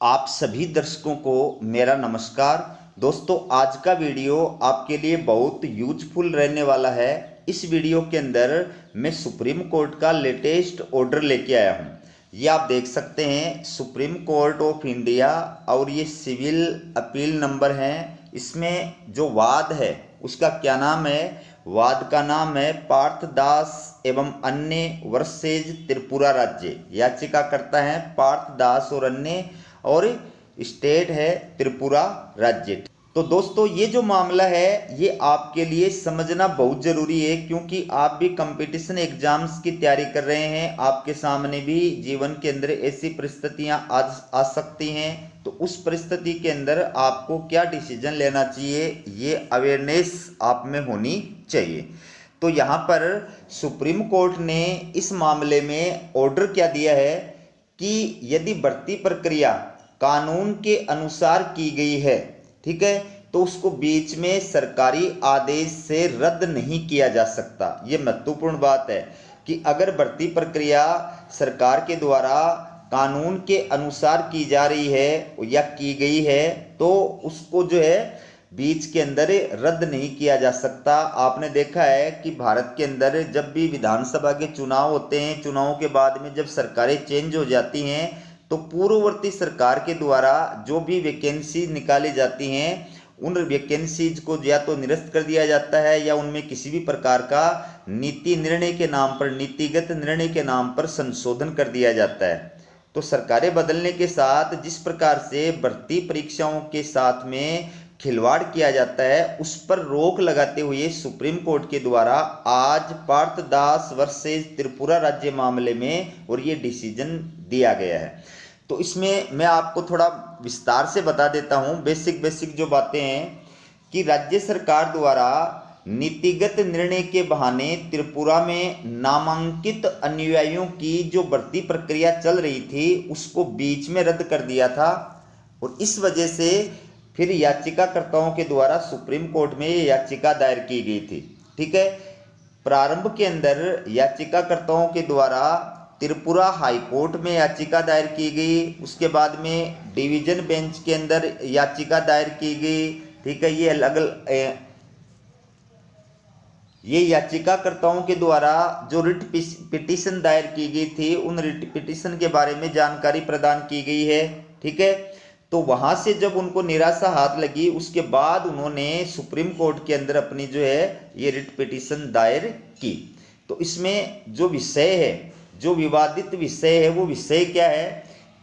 आप सभी दर्शकों को मेरा नमस्कार। दोस्तों, आज का वीडियो आपके लिए बहुत यूजफुल रहने वाला है। इस वीडियो के अंदर मैं सुप्रीम कोर्ट का लेटेस्ट ऑर्डर लेके आया हूँ। ये आप देख सकते हैं, सुप्रीम कोर्ट ऑफ इंडिया, और ये सिविल अपील नंबर है। इसमें जो वाद है उसका क्या नाम है? वाद का नाम है पार्थ दास एवं अन्य वर्सेज त्रिपुरा राज्य। याचिका करता है पार्थ दास और अन्य, और स्टेट है त्रिपुरा राज्य। तो दोस्तों, ये जो मामला है ये आपके लिए समझना बहुत ज़रूरी है, क्योंकि आप भी कंपटीशन एग्जाम्स की तैयारी कर रहे हैं। आपके सामने भी जीवन के अंदर ऐसी परिस्थितियां आ सकती हैं। तो उस परिस्थिति के अंदर आपको क्या डिसीजन लेना चाहिए, ये अवेयरनेस आप में होनी चाहिए। तो यहाँ पर सुप्रीम कोर्ट ने इस मामले में ऑर्डर क्या दिया है कि यदि भर्ती प्रक्रिया कानून के अनुसार की गई है, ठीक है, तो उसको बीच में सरकारी आदेश से रद्द नहीं किया जा सकता। ये महत्वपूर्ण बात है कि अगर भर्ती प्रक्रिया सरकार के द्वारा कानून के अनुसार की जा रही है या की गई है, तो उसको जो है बीच के अंदर रद्द नहीं किया जा सकता। आपने देखा है कि भारत के अंदर जब भी विधानसभा के चुनाव होते हैं, चुनावों के बाद में जब सरकारें चेंज हो जाती हैं, तो पूर्ववर्ती सरकार के द्वारा जो भी वैकेंसी निकाली जाती हैं, उन वैकेंसीज को या तो निरस्त कर दिया जाता है या उनमें किसी भी प्रकार का नीति निर्णय के नाम पर, नीतिगत निर्णय के नाम पर संशोधन कर दिया जाता है। तो सरकारें बदलने के साथ जिस प्रकार से भर्ती परीक्षाओं के साथ में खिलवाड़ किया जाता है, उस पर रोक लगाते हुए सुप्रीम कोर्ट के द्वारा आज पार्थ दास वर्सेस त्रिपुरा राज्य मामले में और ये डिसीजन दिया गया है। तो इसमें मैं आपको थोड़ा विस्तार से बता देता हूँ, बेसिक जो बातें हैं, कि राज्य सरकार द्वारा नीतिगत निर्णय के बहाने त्रिपुरा में नामांकित अनुयायियों की जो भर्ती प्रक्रिया चल रही थी उसको बीच में रद्द कर दिया था। और इस वजह से फिर याचिकाकर्ताओं के द्वारा सुप्रीम कोर्ट में ये याचिका दायर की गई थी। ठीक है, प्रारंभ के अंदर याचिकाकर्ताओं के द्वारा त्रिपुरा हाई कोर्ट में याचिका दायर की गई, उसके बाद में डिवीजन बेंच के अंदर याचिका दायर की गई। ठीक है, ये अलग अलग ये याचिकाकर्ताओं के द्वारा जो रिट पिटीशन दायर की गई थी, उन रिट पिटीशन के बारे में जानकारी प्रदान की गई है। ठीक है, तो वहां से जब उनको निराशा हाथ लगी, उसके बाद उन्होंने सुप्रीम कोर्ट के अंदर अपनी जो है ये रिट पिटीशन दायर की। तो इसमें जो विषय है, जो विवादित विषय है, वो विषय क्या है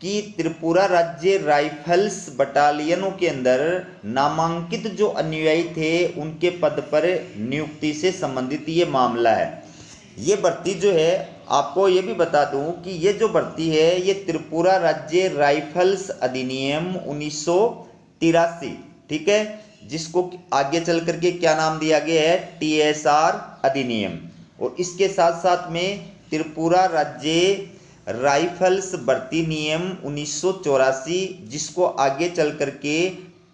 कि त्रिपुरा राज्य राइफल्स बटालियनों के अंदर नामांकित जो अनुयायी थे उनके पद पर नियुक्ति से संबंधित ये मामला है। ये भर्ती जो है, आपको ये भी बता दूं कि ये जो भर्ती है ये त्रिपुरा राज्य राइफल्स अधिनियम 1983, ठीक है, जिसको आगे चल करके क्या नाम दिया गया है, TSR अधिनियम। और इसके साथ साथ में त्रिपुरा राज्य राइफल्स भर्ती नियम 1984, जिसको आगे चल करके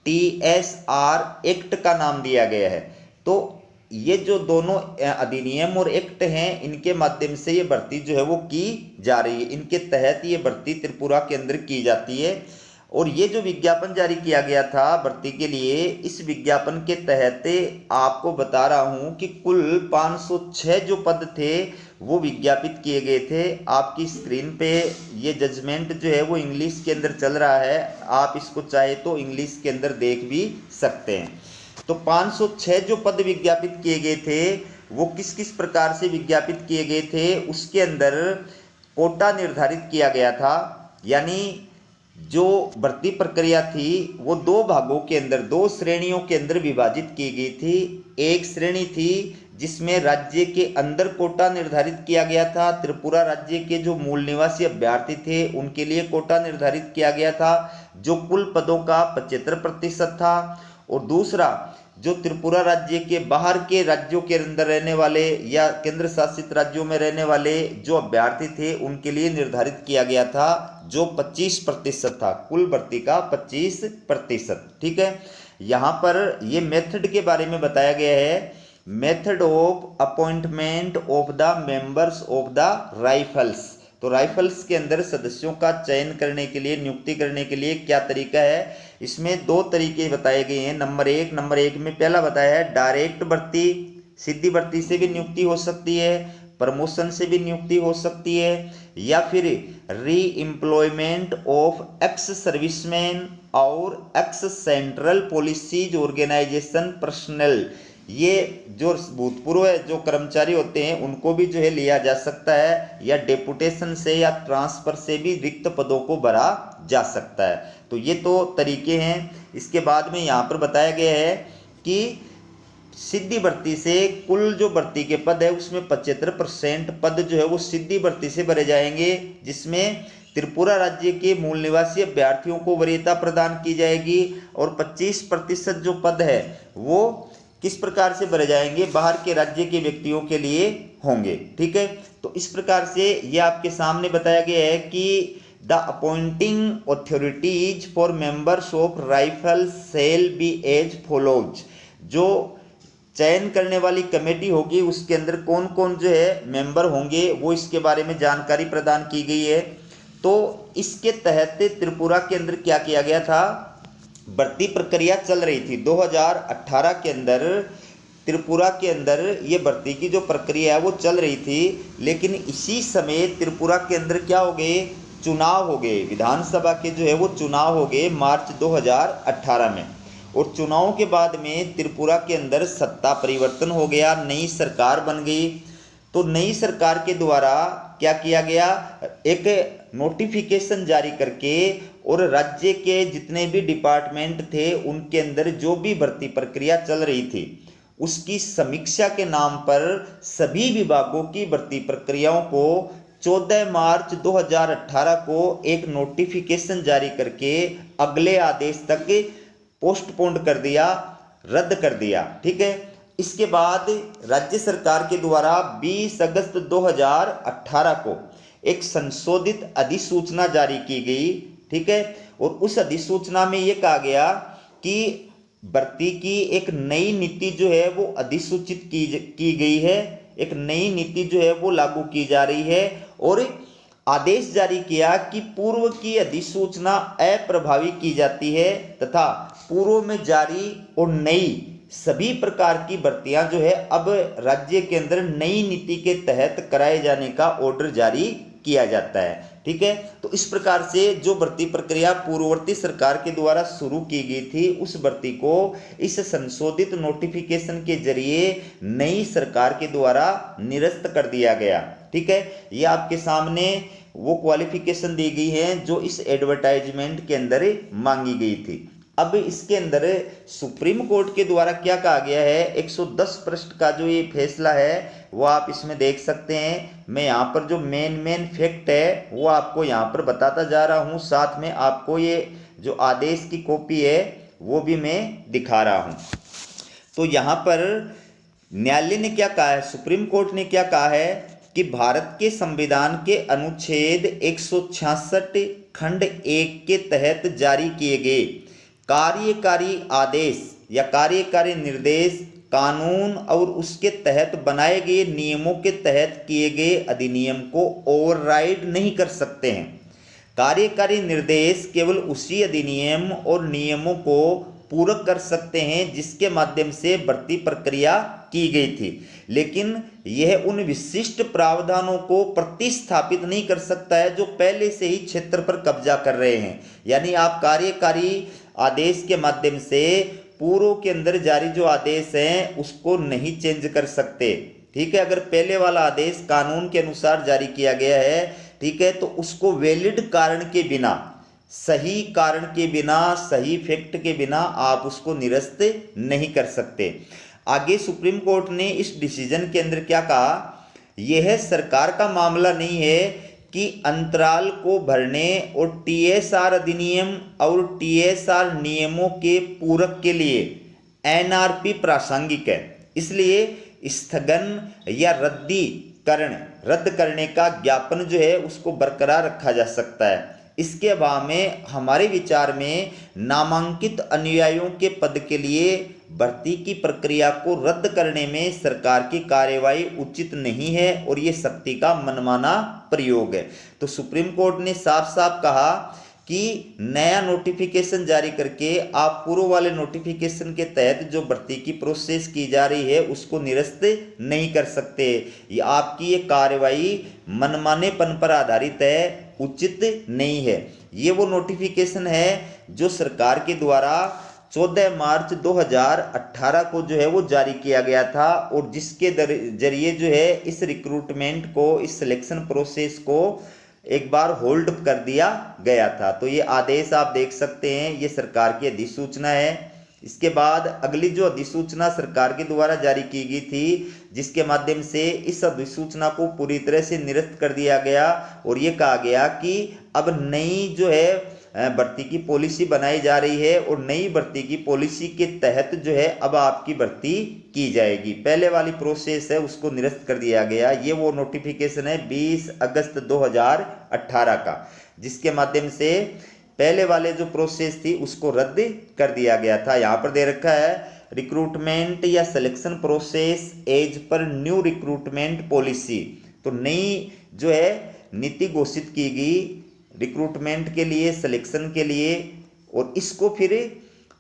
TSR एक्ट का नाम दिया गया है। तो ये जो दोनों अधिनियम और एक्ट हैं, इनके माध्यम से ये भर्ती जो है वो की जा रही है। इनके तहत ये भर्ती त्रिपुरा के अंदर की जाती है। और ये जो विज्ञापन जारी किया गया था भर्ती के लिए, इस विज्ञापन के तहत आपको बता रहा हूं कि कुल 506 जो पद थे वो विज्ञापित किए गए थे। आपकी स्क्रीन पे ये जजमेंट जो है वो इंग्लिश के अंदर चल रहा है, आप इसको चाहे तो इंग्लिश के अंदर देख भी सकते हैं। तो 506 जो पद विज्ञापित किए गए थे वो किस किस प्रकार से विज्ञापित किए गए थे, उसके अंदर कोटा निर्धारित किया गया था। यानी जो भर्ती प्रक्रिया थी वो दो भागों के अंदर, दो श्रेणियों के अंदर विभाजित की गई थी। एक श्रेणी थी जिसमें राज्य के अंदर कोटा निर्धारित किया गया था, त्रिपुरा राज्य के जो मूल निवासी अभ्यर्थी थे उनके लिए कोटा निर्धारित किया गया था, जो कुल पदों का 75% था। और दूसरा, जो त्रिपुरा राज्य के बाहर के राज्यों के अंदर रहने वाले या केंद्र शासित राज्यों में रहने वाले जो अभ्यर्थी थे उनके लिए निर्धारित किया गया था, जो 25% था, कुल भर्ती का 25%। ठीक है, यहाँ पर ये मेथड के बारे में बताया गया है, method of appointment of the members of the rifles. तो राइफल्स के अंदर सदस्यों का चयन करने के लिए, नियुक्ति करने के लिए क्या तरीका है, इसमें दो तरीके बताए गए हैं। नंबर एक में पहला बताया है डायरेक्ट भर्ती, सीधी भर्ती से भी नियुक्ति हो सकती है, प्रमोशन से भी नियुक्ति हो सकती है, या फिर reemployment of ex serviceman और ex central policies organisation personnel. ये जो भूतपूर्व जो कर्मचारी होते हैं उनको भी जो है लिया जा सकता है, या डेपुटेशन से या ट्रांसफर से भी रिक्त पदों को भरा जा सकता है। तो ये तो तरीके हैं। इसके बाद में यहाँ पर बताया गया है कि सीधी भर्ती से कुल जो भर्ती के पद है उसमें 75% पद जो है वो सीधी भर्ती से भरे जाएंगे, जिसमें त्रिपुरा राज्य के मूल निवासी अभ्यर्थियों को वरीयता प्रदान की जाएगी, और 25% जो पद है वो किस प्रकार से भरे जाएंगे, बाहर के राज्य के व्यक्तियों के लिए होंगे। ठीक है, तो इस प्रकार से ये आपके सामने बताया गया है कि the appointing authorities for members of rifle cell be as follows. जो चयन करने वाली कमेटी होगी उसके अंदर कौन कौन जो है मेंबर होंगे वो इसके बारे में जानकारी प्रदान की गई है। तो इसके तहत त्रिपुरा के अंदर क्या किया गया था, भर्ती प्रक्रिया चल रही थी 2018 के अंदर। त्रिपुरा के अंदर ये भर्ती की जो प्रक्रिया है वो चल रही थी, लेकिन इसी समय त्रिपुरा के अंदर क्या हो गए, चुनाव हो गए, विधानसभा के जो है वो चुनाव हो गए मार्च 2018 में। और चुनाव के बाद में त्रिपुरा के अंदर सत्ता परिवर्तन हो गया, नई सरकार बन गई। तो नई सरकार के द्वारा क्या किया गया, एक नोटिफिकेशन जारी करके और राज्य के जितने भी डिपार्टमेंट थे उनके अंदर जो भी भर्ती प्रक्रिया चल रही थी उसकी समीक्षा के नाम पर सभी विभागों की भर्ती प्रक्रियाओं को 14 मार्च 2018 को एक नोटिफिकेशन जारी करके अगले आदेश तक पोस्टपोन्ड कर दिया, रद्द कर दिया। ठीक है, इसके बाद राज्य सरकार के द्वारा 20 अगस्त 2018 को एक संशोधित अधिसूचना जारी की गई। ठीक है, और उस अधिसूचना में यह कहा गया कि भर्ती की एक नई नीति जो है वो अधिसूचित की गई है, एक नई नीति जो है वो लागू की जा रही है, और आदेश जारी किया कि पूर्व की अधिसूचना अप्रभावी की जाती है तथा पूर्व में जारी और नई सभी प्रकार की भर्तियां जो है अब राज्य के अंदर नई नीति के तहत कराए जाने का ऑर्डर जारी किया जाता है। ठीक है, तो इस प्रकार से जो भर्ती प्रक्रिया पूर्ववर्ती सरकार के द्वारा शुरू की गई थी उस भर्ती को इस संशोधित नोटिफिकेशन के जरिए नई सरकार के द्वारा निरस्त कर दिया गया। ठीक है, ये आपके सामने वो क्वालिफिकेशन दी गई है जो इस एडवर्टाइजमेंट के अंदर मांगी गई थी। अब इसके अंदर सुप्रीम कोर्ट के द्वारा क्या कहा गया है, 110 पृष्ठ का जो ये फैसला है वो आप इसमें देख सकते हैं। मैं यहाँ पर जो मेन फैक्ट है वो आपको यहाँ पर बताता जा रहा हूँ, साथ में आपको ये जो आदेश की कॉपी है वो भी मैं दिखा रहा हूँ। तो यहाँ पर न्यायालय ने क्या कहा है, सुप्रीम कोर्ट ने क्या कहा है कि भारत के संविधान के अनुच्छेद 166 खंड 1 के तहत जारी किए गए कार्यकारी आदेश या कार्यकारी निर्देश कानून और उसके तहत बनाए गए नियमों के तहत किए गए अधिनियम को ओवरराइड नहीं कर सकते हैं। कार्यकारी निर्देश केवल उसी अधिनियम और नियमों को पूरक कर सकते हैं जिसके माध्यम से भर्ती प्रक्रिया की गई थी, लेकिन यह उन विशिष्ट प्रावधानों को प्रतिस्थापित नहीं कर सकता है जो पहले से ही क्षेत्र पर कब्जा कर रहे हैं। यानी आप कार्यकारी आदेश के माध्यम से पूर्व के अंदर जारी जो आदेश हैं उसको नहीं चेंज कर सकते। ठीक है, अगर पहले वाला आदेश कानून के अनुसार जारी किया गया है, ठीक है, तो उसको वैलिड कारण के बिना, सही कारण के बिना, सही फैक्ट के बिना आप उसको निरस्त नहीं कर सकते। आगे सुप्रीम कोर्ट ने इस डिसीजन के अंदर क्या कहा, यह सरकार का मामला नहीं है कि अंतराल को भरने और टीएसआर अधिनियम और टीएसआर नियमों के पूरक के लिए एनआरपी प्रासंगिक है, इसलिए स्थगन या रद्द करने का ज्ञापन जो है उसको बरकरार रखा जा सकता है। इसके अभाव में हमारे विचार में नामांकित अनुयायियों के पद के लिए भर्ती की प्रक्रिया को रद्द करने में सरकार की कार्यवाही उचित नहीं है और ये शक्ति का मनमाना प्रयोग है। तो सुप्रीम कोर्ट ने साफ साफ कहा कि नया नोटिफिकेशन जारी करके आप पूर्व वाले नोटिफिकेशन के तहत जो भर्ती की प्रोसेस की जा रही है उसको निरस्त नहीं कर सकते। ये आपकी ये कार्रवाई मनमानेपन पर आधारित है, उचित नहीं है। ये वो नोटिफिकेशन है जो सरकार के द्वारा 14 मार्च 2018 को जो है वो जारी किया गया था और जिसके जरिए जो है इस रिक्रूटमेंट को, इस सिलेक्शन प्रोसेस को एक बार होल्ड कर दिया गया था। तो ये आदेश आप देख सकते हैं, ये सरकार की अधिसूचना है। इसके बाद अगली जो अधिसूचना सरकार के द्वारा जारी की गई थी, जिसके माध्यम से इस अधिसूचना को पूरी तरह से निरस्त कर दिया गया और ये कहा गया कि अब नई जो है भर्ती की पॉलिसी बनाई जा रही है और नई भर्ती की पॉलिसी के तहत जो है अब आपकी भर्ती की जाएगी। पहले वाली प्रोसेस है उसको निरस्त कर दिया गया। ये वो नोटिफिकेशन है 20 अगस्त 2018 का, जिसके माध्यम से पहले वाले जो प्रोसेस थी उसको रद्द कर दिया गया था। यहाँ पर दे रखा है रिक्रूटमेंट या selection process as per new recruitment policy. तो नई जो है नीति घोषित की गई रिक्रूटमेंट के लिए, सिलेक्शन के लिए, और इसको फिर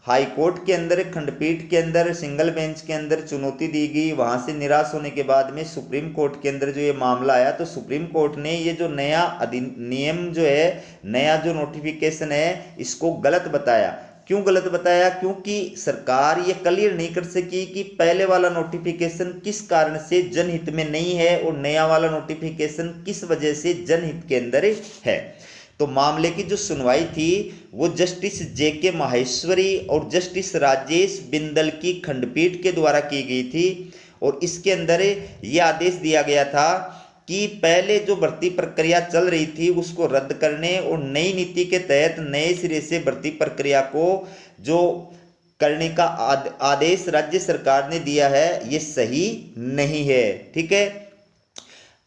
हाई कोर्ट के अंदर, खंडपीठ के अंदर, सिंगल बेंच के अंदर चुनौती दी गई। वहां से निराश होने के बाद में सुप्रीम कोर्ट के अंदर जो ये मामला आया, तो सुप्रीम कोर्ट ने ये जो नया अधिनियम जो है, नया जो नोटिफिकेशन है, इसको गलत बताया। क्यों गलत बताया? क्योंकि सरकार ये क्लियर नहीं कर सकी कि पहले वाला नोटिफिकेशन किस कारण से जनहित में नहीं है और नया वाला नोटिफिकेशन किस वजह से जनहित के अंदर है। तो मामले की जो सुनवाई थी वो जस्टिस जेके माहेश्वरी और जस्टिस राजेश बिंदल की खंडपीठ के द्वारा की गई थी और इसके अंदर ये आदेश दिया गया था कि पहले जो भर्ती प्रक्रिया चल रही थी उसको रद्द करने और नई नीति के तहत नए सिरे से भर्ती प्रक्रिया को जो करने का आदेश राज्य सरकार ने दिया है ये सही नहीं है। ठीक है।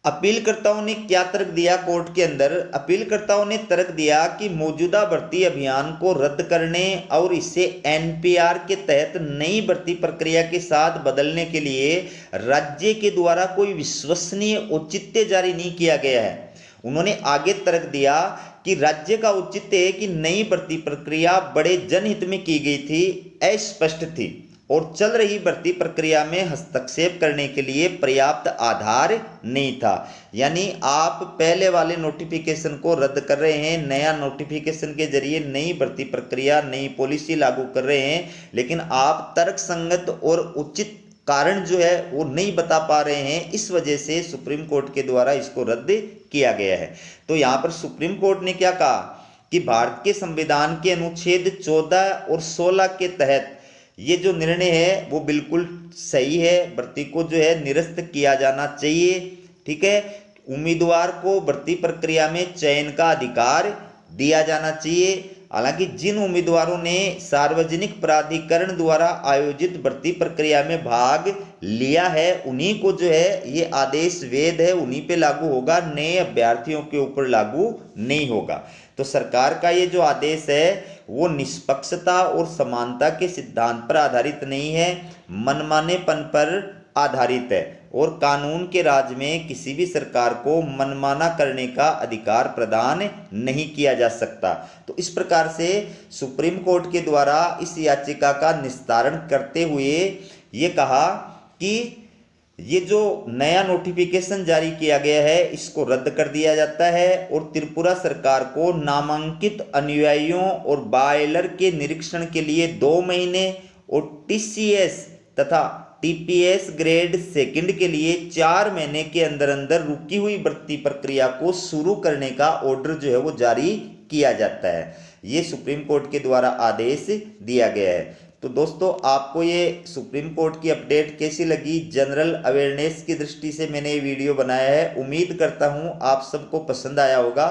अपीलकर्ताओं ने क्या तर्क दिया कोर्ट के अंदर? अपीलकर्ताओं ने तर्क दिया कि मौजूदा भर्ती अभियान को रद्द करने और इसे एनपीआर के तहत नई भर्ती प्रक्रिया के साथ बदलने के लिए राज्य के द्वारा कोई विश्वसनीय औचित्य जारी नहीं किया गया है। उन्होंने आगे तर्क दिया कि राज्य का औचित्य है कि नई भर्ती प्रक्रिया बड़े जनहित में की गई थी, अस्पष्ट थी और चल रही भर्ती प्रक्रिया में हस्तक्षेप करने के लिए पर्याप्त आधार नहीं था। यानी आप पहले वाले नोटिफिकेशन को रद्द कर रहे हैं, नया नोटिफिकेशन के जरिए नई भर्ती प्रक्रिया, नई पॉलिसी लागू कर रहे हैं, लेकिन आप तर्कसंगत और उचित कारण जो है वो नहीं बता पा रहे हैं। इस वजह से सुप्रीम कोर्ट के द्वारा इसको रद्द किया गया है। तो यहाँ पर सुप्रीम कोर्ट ने क्या कहा कि भारत के संविधान के अनुच्छेद 14 और 16 के तहत ये जो निर्णय है वो बिल्कुल सही है। भर्ती को जो है निरस्त किया जाना चाहिए। ठीक है। उम्मीदवार को भर्ती प्रक्रिया में चयन का अधिकार दिया जाना चाहिए। हालांकि जिन उम्मीदवारों ने सार्वजनिक प्राधिकरण द्वारा आयोजित भर्ती प्रक्रिया में भाग लिया है उन्हीं को जो है ये आदेश वैध है, उन्हीं पे लागू होगा, नए अभ्यर्थियों के ऊपर लागू नहीं होगा। तो सरकार का ये जो आदेश है वो निष्पक्षता और समानता के सिद्धांत पर आधारित नहीं है, मनमानेपन पर आधारित है और कानून के राज में किसी भी सरकार को मनमाना करने का अधिकार प्रदान नहीं किया जा सकता। तो इस प्रकार से सुप्रीम कोर्ट के द्वारा इस याचिका का निस्तारण करते हुए ये कहा कि ये जो नया नोटिफिकेशन जारी किया गया है इसको रद्द कर दिया जाता है और त्रिपुरा सरकार को नामांकित अनुयायियों और बायलर के निरीक्षण के लिए 2 महीने और टीसीएस तथा टीपीएस ग्रेड सेकंड के लिए 4 महीने के अंदर अंदर रुकी हुई भर्ती प्रक्रिया को शुरू करने का ऑर्डर जो है वो जारी किया जाता है। ये सुप्रीम कोर्ट के द्वारा आदेश दिया गया है। तो दोस्तों आपको ये सुप्रीम कोर्ट की अपडेट कैसी लगी? जनरल अवेयरनेस की दृष्टि से मैंने ये वीडियो बनाया है। उम्मीद करता हूँ आप सबको पसंद आया होगा।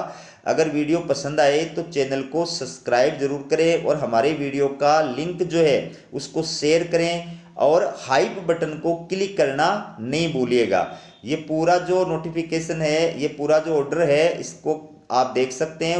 अगर वीडियो पसंद आए तो चैनल को सब्सक्राइब जरूर करें और हमारे वीडियो का लिंक जो है उसको शेयर करें और हाइप बटन को क्लिक करना नहीं भूलिएगा। ये पूरा जो नोटिफिकेशन है, ये पूरा जो ऑर्डर है इसको आप देख सकते हैं।